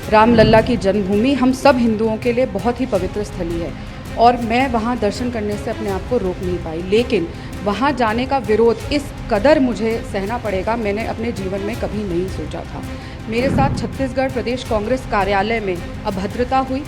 रामलला की जन्मभूमि हम सब हिंदुओं के लिए बहुत ही पवित्र स्थली है और मैं वहाँ दर्शन करने से अपने आप को रोक नहीं पाई, लेकिन वहाँ जाने का विरोध इस कदर मुझे सहना पड़ेगा, मैंने अपने जीवन में कभी नहीं सोचा था। मेरे साथ छत्तीसगढ़ प्रदेश कांग्रेस कार्यालय में अभद्रता हुई,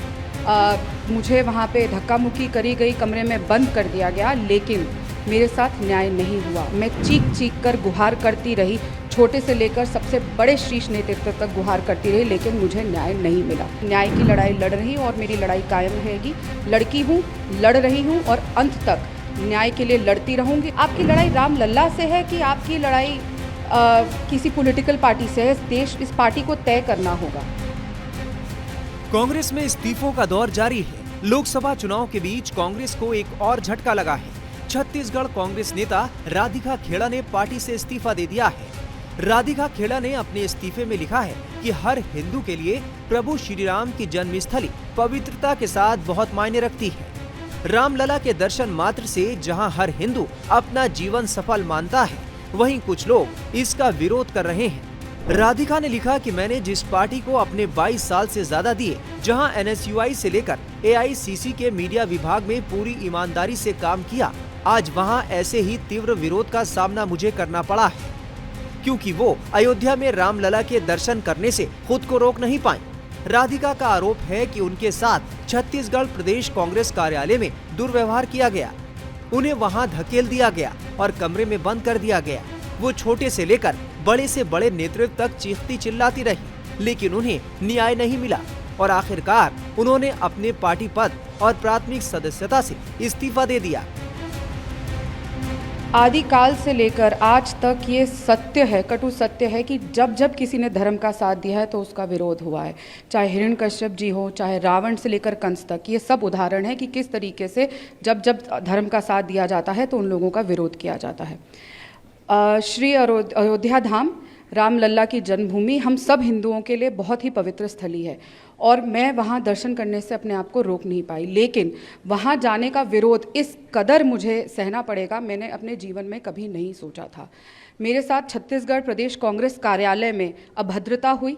मुझे वहाँ पे धक्का मुक्की करी गई, कमरे में बंद कर दिया गया, लेकिन मेरे साथ न्याय नहीं हुआ। मैं चीख चीख कर गुहार करती रही, छोटे से लेकर सबसे बड़े शीर्ष नेतृत्व तक गुहार करती रही, लेकिन मुझे न्याय नहीं मिला। न्याय की लड़ाई लड़ रही हूँ और मेरी लड़ाई कायम रहेगी। लड़की हूँ, लड़ रही हूँ और अंत तक न्याय के लिए लड़ती रहूँगी। आपकी लड़ाई रामलला से है कि आपकी लड़ाई किसी पॉलिटिकल पार्टी से है? इस पार्टी को तय करना होगा। कांग्रेस में इस्तीफों का दौर जारी है। लोकसभा चुनाव के बीच कांग्रेस को एक और झटका लगा है। छत्तीसगढ़ कांग्रेस नेता राधिका खेड़ा ने पार्टी से इस्तीफा दे दिया है। राधिका खेड़ा ने अपने इस्तीफे में लिखा है कि हर हिंदू के लिए प्रभु श्री राम की जन्मस्थली पवित्रता के साथ बहुत मायने रखती है। रामलला के दर्शन मात्र से जहां हर हिंदू अपना जीवन सफल मानता है, वहीं कुछ लोग इसका विरोध कर रहे हैं। राधिका ने लिखा कि मैंने जिस पार्टी को अपने 22 साल से ज्यादा दिए, जहां NSUI से लेकर AICC के मीडिया विभाग में पूरी ईमानदारी से काम किया, आज वहां ऐसे ही तीव्र विरोध का सामना मुझे करना पड़ा है, क्योंकि वो अयोध्या में रामलला के दर्शन करने से खुद को रोक नहीं पाई। राधिका का आरोप है कि उनके साथ छत्तीसगढ़ प्रदेश कांग्रेस कार्यालय में दुर्व्यवहार किया गया, उन्हें वहां धकेल दिया गया और कमरे में बंद कर दिया गया। वो छोटे से लेकर बड़े से बड़े नेतृत्व तक चीखती चिल्लाती रही, लेकिन उन्हें न्याय नहीं मिला और आखिरकार उन्होंने अपने पार्टी पद और प्राथमिक सदस्यता से इस्तीफा दे दिया। आदिकाल से लेकर आज तक ये सत्य है, कटु सत्य है कि जब जब किसी ने धर्म का साथ दिया है तो उसका विरोध हुआ है। चाहे हिरण्यकश्यप जी हो, चाहे रावण से लेकर कंस तक, ये सब उदाहरण है कि किस तरीके से जब जब धर्म का साथ दिया जाता है तो उन लोगों का विरोध किया जाता है। श्री अयोध्या धाम रामलला की जन्मभूमि हम सब हिंदुओं के लिए बहुत ही पवित्र स्थली है और मैं वहाँ दर्शन करने से अपने आप को रोक नहीं पाई, लेकिन वहाँ जाने का विरोध इस कदर मुझे सहना पड़ेगा, मैंने अपने जीवन में कभी नहीं सोचा था। मेरे साथ छत्तीसगढ़ प्रदेश कांग्रेस कार्यालय में अभद्रता हुई,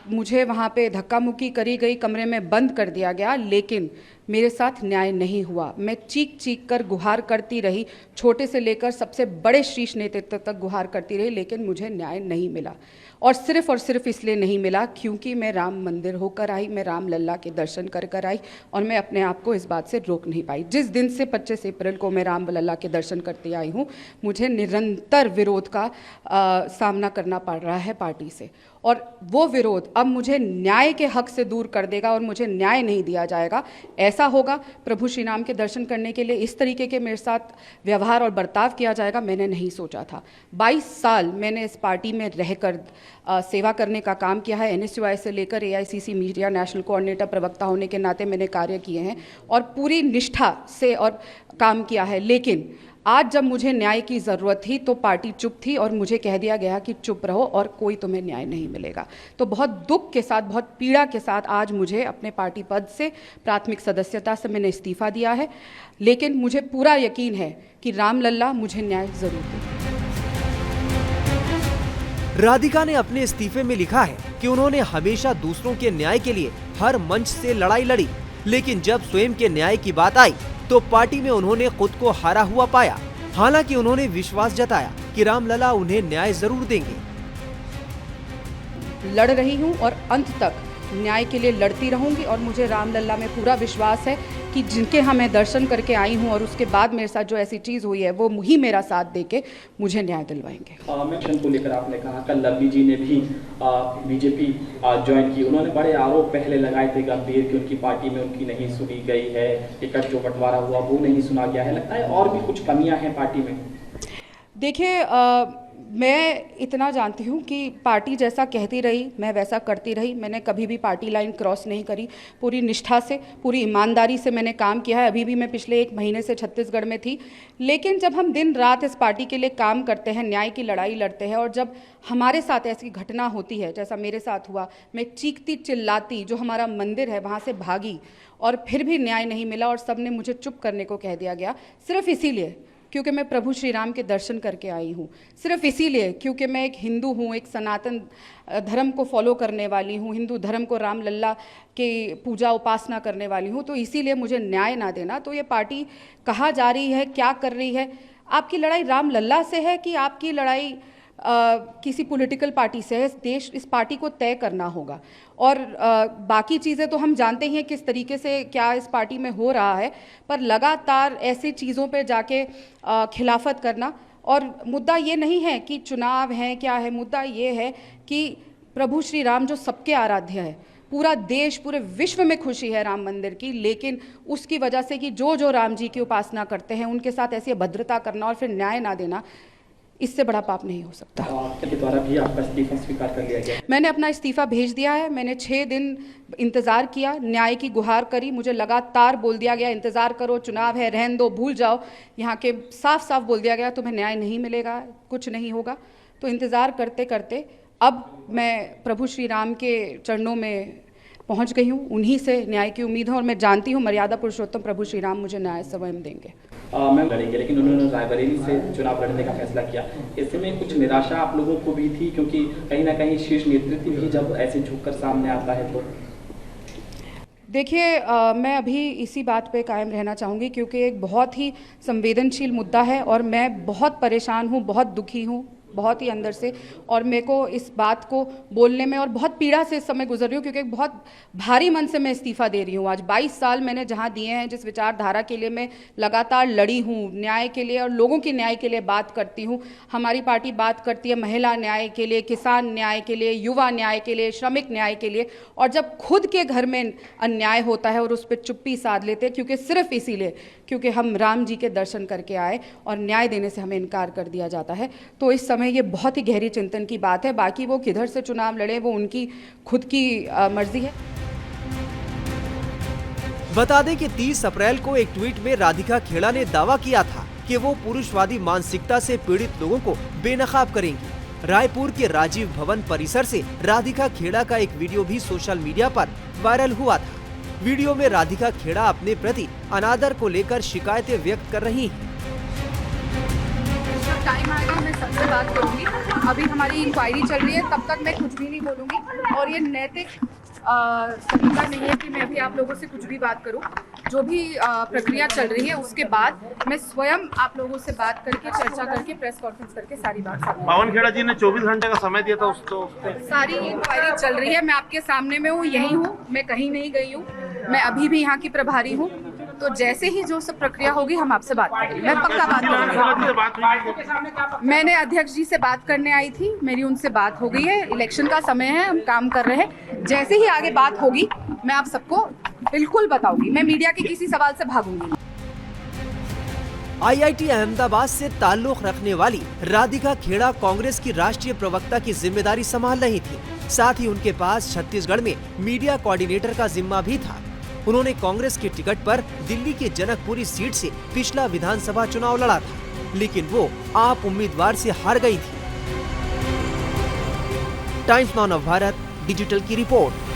मुझे वहाँ पे धक्का मुक्की करी गई, कमरे में बंद कर दिया गया, लेकिन मेरे साथ न्याय नहीं हुआ। मैं चीख चीख कर गुहार करती रही, छोटे से लेकर सबसे बड़े शीर्ष नेतृत्व तक गुहार करती रही, लेकिन मुझे न्याय नहीं मिला। और सिर्फ इसलिए नहीं मिला क्योंकि मैं राम मंदिर होकर आई, मैं रामलला के दर्शन कर कर आई और मैं अपने आप को इस बात से रोक नहीं पाई। जिस दिन से 25 अप्रैल को मैं रामलला के दर्शन करते आई हूँ, मुझे निरंतर विरोध का सामना करना पड़ रहा है पार्टी से, और वो विरोध अब मुझे न्याय के हक से दूर कर देगा और मुझे न्याय नहीं दिया जाएगा। ऐसा होगा, प्रभु श्री राम के दर्शन करने के लिए इस तरीके के मेरे साथ व्यवहार और बर्ताव किया जाएगा, मैंने नहीं सोचा था। 22 साल मैंने इस पार्टी में रहकर सेवा करने का काम किया है। NSUI से लेकर AICC मीडिया नेशनल कोऑर्डिनेटर प्रवक्ता होने के नाते मैंने कार्य किए हैं और पूरी निष्ठा से और काम किया है, लेकिन आज जब मुझे न्याय की ज़रूरत थी तो पार्टी चुप थी और मुझे कह दिया गया कि चुप रहो और कोई तुम्हें न्याय नहीं मिलेगा। तो बहुत दुख के साथ, बहुत पीड़ा के साथ आज मुझे अपने पार्टी पद से, प्राथमिक सदस्यता से मैंने इस्तीफा दिया है, लेकिन मुझे पूरा यकीन है कि रामलला मुझे न्याय ज़रूर देगा। राधिका ने अपने इस्तीफे में लिखा है कि उन्होंने हमेशा दूसरों के न्याय के लिए हर मंच से लड़ाई लड़ी, लेकिन जब स्वयं के न्याय की बात आई तो पार्टी में उन्होंने खुद को हारा हुआ पाया। हालांकि उन्होंने विश्वास जताया कि रामलला उन्हें न्याय जरूर देंगे। लड़ रही हूँ और अंत तक न्याय के लिए लड़ती रहूंगी और मुझे रामलला में पूरा विश्वास है कि जिनके यहाँ मैं दर्शन करके आई हूँ और उसके बाद मेरे साथ जो ऐसी चीज़ हुई है वो ही मेरा साथ देके मुझे न्याय दिलवाएंगे। इलेक्शन को लेकर आपने कहा, कल लवली जी ने भी बीजेपी ज्वाइन की, उन्होंने बड़े आरोप पहले लगाए थे गंभीर कि उनकी पार्टी में उनकी नहीं सुनी गई है, टिकट जो बंटवारा हुआ वो नहीं सुना गया है, लगता है और भी कुछ कमियां हैं पार्टी में। देखिए, मैं इतना जानती हूँ कि पार्टी जैसा कहती रही मैं वैसा करती रही, मैंने कभी भी पार्टी लाइन क्रॉस नहीं करी, पूरी निष्ठा से, पूरी ईमानदारी से मैंने काम किया है। अभी भी मैं पिछले 1 महीने से छत्तीसगढ़ में थी, लेकिन जब हम दिन रात इस पार्टी के लिए काम करते हैं, न्याय की लड़ाई लड़ते हैं और जब हमारे साथ ऐसी घटना होती है जैसा मेरे साथ हुआ, मैं चीखती चिल्लाती, जो हमारा मंदिर है वहाँ से भागी और फिर भी न्याय नहीं मिला और सब ने मुझे चुप करने को कह दिया गया, सिर्फ इसीलिए क्योंकि मैं प्रभु श्री राम के दर्शन करके आई हूँ। सिर्फ इसीलिए क्योंकि मैं एक हिंदू हूँ, एक सनातन धर्म को फॉलो करने वाली हूँ, हिंदू धर्म को राम लल्ला के पूजा उपासना करने वाली हूँ, तो इसीलिए मुझे न्याय ना देना। तो ये पार्टी कहाँ जा रही है, क्या कर रही है? आपकी लड़ाई राम लल्ला से है कि आपकी लड़ाई किसी पॉलिटिकल पार्टी से है? इस पार्टी को तय करना होगा। और बाकी चीज़ें तो हम जानते ही हैं किस तरीके से क्या इस पार्टी में हो रहा है, पर लगातार ऐसी चीज़ों पे जाके खिलाफत करना। और मुद्दा ये नहीं है कि चुनाव है क्या है, मुद्दा ये है कि प्रभु श्री राम जो सबके आराध्य है, पूरा देश पूरे विश्व में खुशी है राम मंदिर की, लेकिन उसकी वजह से कि जो राम जी की उपासना करते हैं उनके साथ ऐसी अभद्रता करना और फिर न्याय ना देना, इससे बड़ा पाप नहीं हो सकता। आपके द्वारा भी आपका इस्तीफा स्वीकार कर लिया गया? मैंने अपना इस्तीफा भेज दिया है। मैंने 6 दिन इंतज़ार किया, न्याय की गुहार करी, मुझे लगातार बोल दिया गया इंतज़ार करो, चुनाव है, रहन दो, भूल जाओ। यहाँ के साफ साफ बोल दिया गया तुम्हें न्याय नहीं मिलेगा, कुछ नहीं होगा। तो इंतज़ार करते करते अब मैं प्रभु श्री राम के चरणों में पहुँच गई हूँ। उन्हीं से न्याय की उम्मीद है और मैं जानती हूँ मर्यादा पुरुषोत्तम प्रभु श्री राम मुझे न्याय स्वयं देंगे। मैम लड़ेंगे, लेकिन उन्होंने रायबरेली से चुनाव लड़ने का फैसला किया। ऐसे में कुछ निराशा आप लोगों को भी थी, क्योंकि कहीं ना कहीं शीर्ष नेतृत्व भी जब ऐसे झुककर सामने आता है तो? देखिए, मैं अभी इसी बात पे कायम रहना चाहूँगी क्योंकि एक बहुत ही संवेदनशील मुद्दा है और मैं बहुत परेशान हूँ, बहुत दुखी हूँ, बहुत ही अंदर से। और मेरे को इस बात को बोलने में और बहुत पीड़ा से इस समय गुजर रही हूँ क्योंकि एक बहुत भारी मन से मैं इस्तीफ़ा दे रही हूँ। आज 22 साल मैंने जहाँ दिए हैं, जिस विचारधारा के लिए मैं लगातार लड़ी हूँ, न्याय के लिए और लोगों के न्याय के लिए बात करती हूँ। हमारी पार्टी बात करती है महिला न्याय के लिए, किसान न्याय के लिए, युवा न्याय के लिए, श्रमिक न्याय के लिए। और जब खुद के घर में अन्याय होता है और उस पर चुप्पी साध लेते हैं क्योंकि सिर्फ इसीलिए क्योंकि हम राम जी के दर्शन करके आए और न्याय देने से हमें इनकार कर दिया जाता है, तो इस समय ये बहुत ही गहरी चिंतन की बात है। बाकी वो किधर से चुनाव लड़े वो उनकी खुद की मर्जी है। बता दें कि 30 अप्रैल को एक ट्वीट में राधिका खेड़ा ने दावा किया था कि वो पुरुषवादी मानसिकता से पीड़ित लोगों को बेनकाब करेंगी। रायपुर के राजीव भवन परिसर से राधिका खेड़ा का एक वीडियो भी सोशल मीडिया पर वायरल हुआ था। वीडियो में राधिका खेड़ा अपने प्रति अनादर को लेकर शिकायतें व्यक्त कर रही हैं। टाइम आएगा मैं सबसे बात करूंगी, अभी हमारी इंक्वायरी चल रही है, तब तक मैं कुछ भी नहीं बोलूंगी। और ये नैतिक तरीका नहीं है कि मैं भी आप लोगों से कुछ भी बात करूं। जो भी प्रक्रिया चल रही है उसके बाद मैं स्वयं आप लोगों से बात करके, चर्चा करके, प्रेस कॉन्फ्रेंस करके सारी बात करूंगी। पवन खेड़ा जी ने 24 घंटे का समय दिया था उसको। सारी इंक्वायरी चल रही है, मैं आपके सामने में हूँ, यही हूँ, मैं कहीं नहीं गई हूँ, मैं अभी भी यहाँ की प्रभारी हूँ। तो जैसे ही जो सब प्रक्रिया होगी हम आपसे बात करेंगे, मैं पक्का बात करूँगी। मैंने अध्यक्ष जी से बात करने आई थी, मेरी उनसे बात हो गई है, इलेक्शन का समय है, हम काम कर रहे हैं। जैसे ही आगे बात होगी मैं आप सबको बिल्कुल बताऊंगी, मैं मीडिया के किसी सवाल से भागूंगी। IIT अहमदाबाद से ताल्लुक रखने वाली राधिका खेड़ा कांग्रेस की राष्ट्रीय प्रवक्ता की जिम्मेदारी संभाल रही थी। साथ ही उनके पास छत्तीसगढ़ में मीडिया कोऑर्डिनेटर का जिम्मा भी था। उन्होंने कांग्रेस के टिकट पर दिल्ली के जनकपुरी सीट से पिछला विधानसभा चुनाव लड़ा था, लेकिन वो आप उम्मीदवार से हार गई थी। टाइम्स नाउ नव भारत डिजिटल की रिपोर्ट।